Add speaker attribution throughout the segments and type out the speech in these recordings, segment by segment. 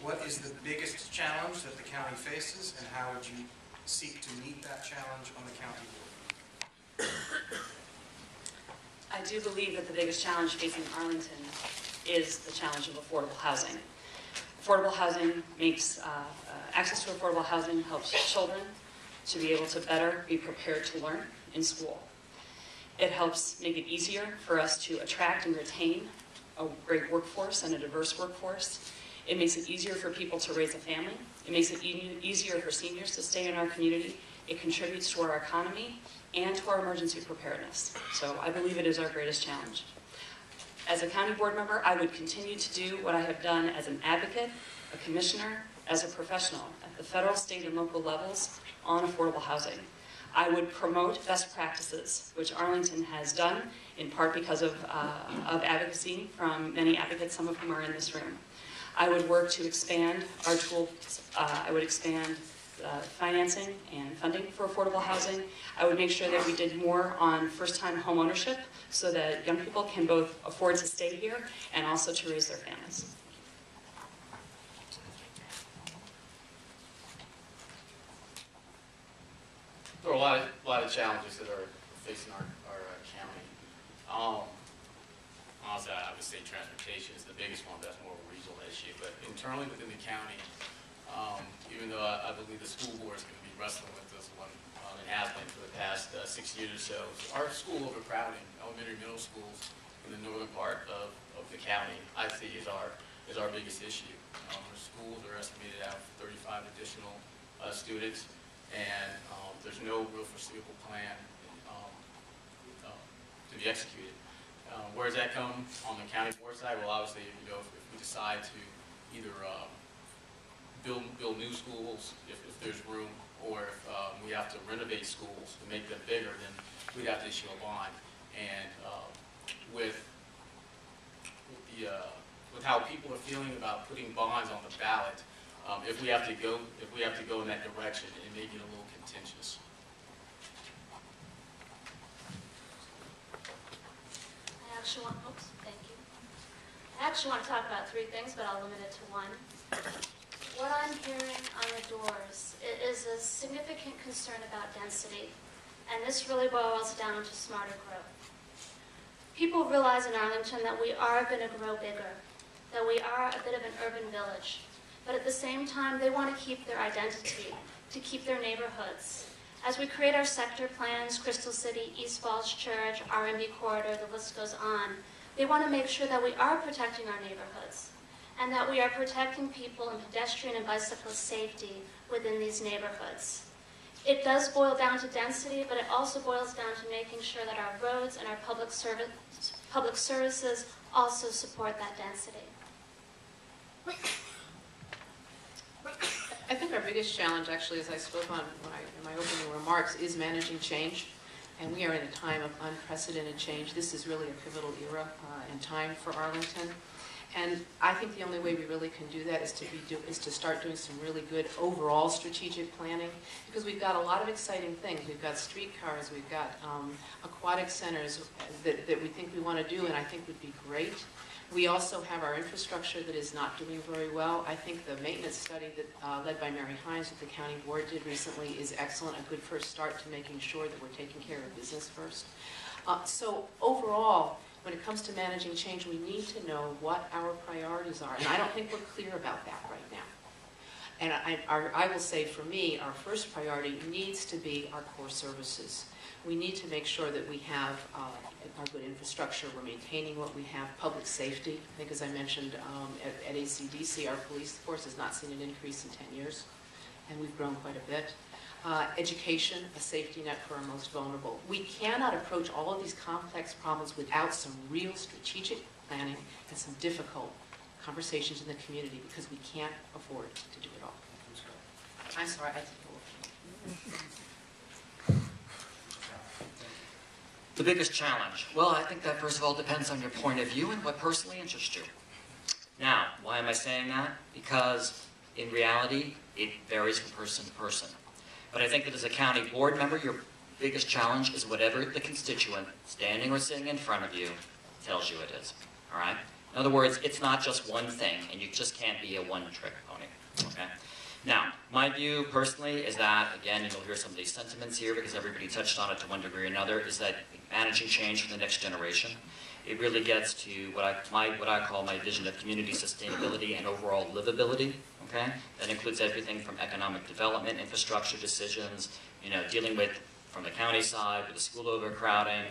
Speaker 1: What is the biggest challenge that the county faces, and how would you seek to meet that challenge on the county board?
Speaker 2: I do believe that the biggest challenge facing Arlington is the challenge of affordable housing. Affordable housing makes, access to affordable housing helps children to be able to better be prepared to learn in school. It helps make it easier for us to attract and retain a great workforce and a diverse workforce. It makes it easier for people to raise a family. It makes it easier for seniors to stay in our community. It contributes to our economy and to our emergency preparedness. So I believe it is our greatest challenge. As a county board member, I would continue to do what I have done as an advocate, a commissioner, as a professional at the federal, state, and local levels on affordable housing. I would promote best practices, which Arlington has done, in part because of advocacy from many advocates, some of whom are in this room. I would work to expand our tools. I would expand financing and funding for affordable housing. I would make sure that we did more on first-time home ownership so that young people can both afford to stay here and also to raise their families.
Speaker 3: There are a lot of challenges that are facing our county. Honestly, I would say transportation is the biggest one. That's more of a regional issue. But internally within the county, even though I believe the school board is going to be wrestling with this one, and has been for the past 6 years or so, our school overcrowding, elementary, middle schools in the northern part of the county, I see is our biggest issue. Our schools are estimated to have 35 additional students, and there's no real foreseeable plan to be executed. Where does that come on the county board side? Well, obviously, if we decide to either build new schools, if there's room, or if we have to renovate schools to make them bigger, then we'd have to issue a bond. And with how people are feeling about putting bonds on the ballot, if we have to go in that direction, it may get a little contentious.
Speaker 4: I actually want to talk about three things, but I'll limit it to one. What I'm hearing on the doors is a significant concern about density, and this really boils down to smarter growth. People realize in Arlington that we are going to grow bigger, that we are a bit of an urban village, but at the same time, they want to keep their identity, to keep their neighborhoods. As we create our sector plans, Crystal City, East Falls Church, R&B Corridor, the list goes on, they want to make sure that we are protecting our neighborhoods and that we are protecting people and pedestrian and bicyclist safety within these neighborhoods. It does boil down to density, but it also boils down to making sure that our roads and our public services also support that density.
Speaker 5: I think our biggest challenge, actually, as I spoke on in my opening remarks, is managing change. And we are in a time of unprecedented change. This is really a pivotal era in time for Arlington. And I think the only way we really can do that is to start doing some really good overall strategic planning, because we've got a lot of exciting things. We've got streetcars, we've got aquatic centers that we think we want to do and I think would be great. We also have our infrastructure that is not doing very well. I think the maintenance study that led by Mary Hines that the county board did recently is excellent, a good first start to making sure that we're taking care of business first. So overall, when it comes to managing change, we need to know what our priorities are, and I don't think we're clear about that right now. And I will say, for me, our first priority needs to be our core services. We need to make sure that we have our good infrastructure, we're maintaining what we have, public safety. I think, as I mentioned at ACDC, our police force has not seen an increase in 10 years, and we've grown quite a bit. Education, a safety net for our most vulnerable. We cannot approach all of these complex problems without some real strategic planning and some difficult conversations in the community, because we can't afford to do it all. I'm sorry, I took a little.
Speaker 6: The biggest challenge? Well, I think that first of all depends on your point of view and what personally interests you. Now, why am I saying that? Because in reality, it varies from person to person. But I think that as a county board member, your biggest challenge is whatever the constituent, standing or sitting in front of you, tells you it is. All right? In other words, it's not just one thing, and you just can't be a one-trick pony, okay? Now, my view personally is that, again, and you'll hear some of these sentiments here because everybody touched on it to one degree or another, is that managing change for the next generation, it really gets to what I call my vision of community sustainability and overall livability, okay? That includes everything from economic development, infrastructure decisions, dealing with, from the county side, with the school overcrowding.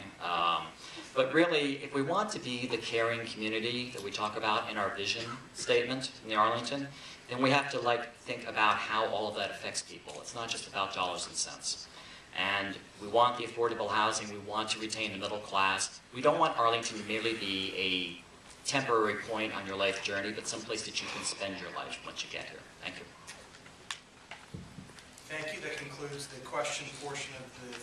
Speaker 6: But really, if we want to be the caring community that we talk about in our vision statement in the Arlington, then we have to think about how all of that affects people. It's not just about dollars and cents. And we want the affordable housing, we want to retain the middle class. We don't want Arlington to merely be a temporary point on your life journey, but someplace that you can spend your life once you get here. Thank you.
Speaker 1: Thank you. That concludes the question portion of the